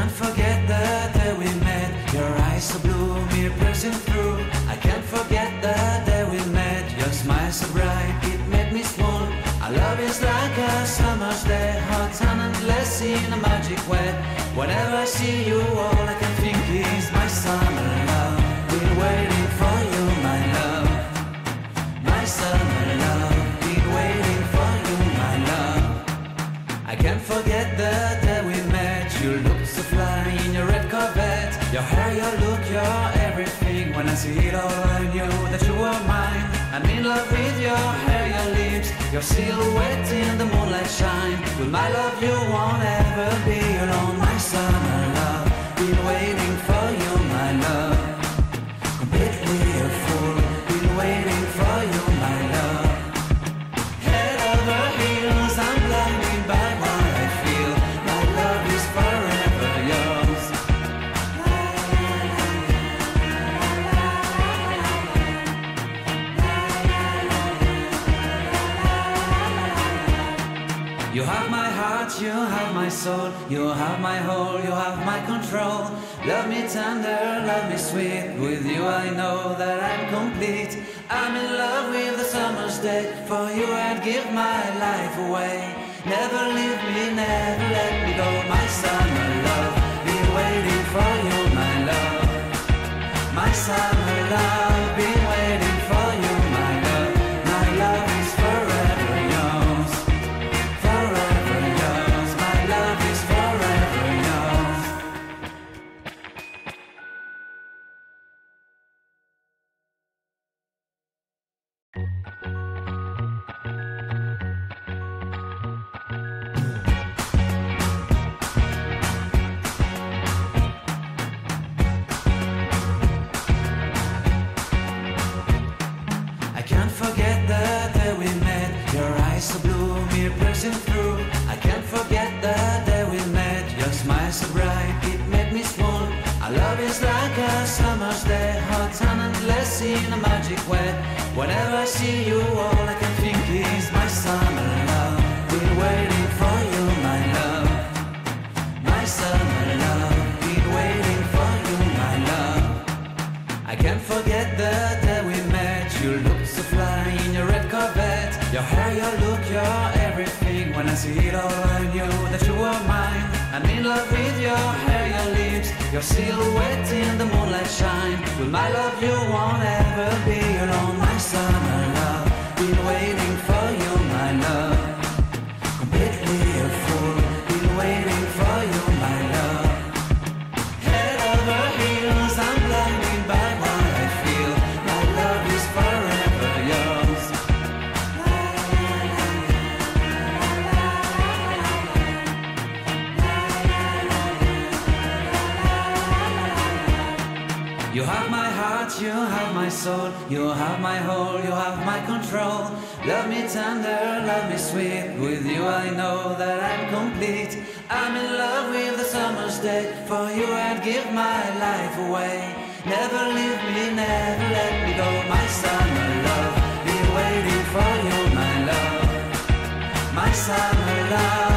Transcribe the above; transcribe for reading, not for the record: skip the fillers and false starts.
can't forget the day we met. Your eyes so blue, me piercing through. I can't forget the day we met. Your smile so bright, it made me swoon. Our love is like a summer's day, hot and endless in a magic way. Whenever I see you, all I can think is my summer love. Been waiting for you, my love. My summer love. Been waiting for you, my love. I can't forget the day we met. You looked so fly in your red Corvette. Your hair, your look, your everything. When I see it all, I knew that you were mine. I'm in love with your hair, your lips, your silhouette in the moonlight shine. With my love you won't ever be alone. My summer love, been waiting for you, my love. Completely a fool, been waiting for you, my love. Head over heels, I'm blinded by what I feel. My love is forever yours. You have my heart, you have my soul, you have my whole, you have my control. Love me tender, love me sweet. With you I know that I'm complete. I'm in love with the summer's day. For you I'd give my life away. Never leave me, never let me go. My summer love, been waiting for you, my love. My summer love, been waiting for you, my love. My love is forever yours. Forever yours. My love is forever yours. I can't forget the day we met. Your eyes so blue, me piercing through. I can't forget the day we met. Your smile so bright, it made me swoon. Our love is like a summer's day, hot and endless in a magic way. Whenever I see you, all I can think is my summer love. Been waiting for you, my love. My summer love. Been waiting for you, my love. I can't forget the day we met. You looked so fly in your red Corvette. Your hair, your look, your everything. When I see it all, I knew that you were mine. I'm in love with your hair, your lips, your silhouette in the moonlight shine. With my love you won't ever be alone. My summer love, been waiting for you, my love. Completely a fool, been waiting for you, my love. Head over heels, I'm blinded by what I feel. My love is forever yours. You have my heart, you have my soul, you have my whole, you have my control. Love me tender, love me sweet. With you I know that I'm complete. I'm in love with the summer's day. For you I'd give my life away. Never leave me, never let me go. My summer love, been waiting for you, my love. My summer love.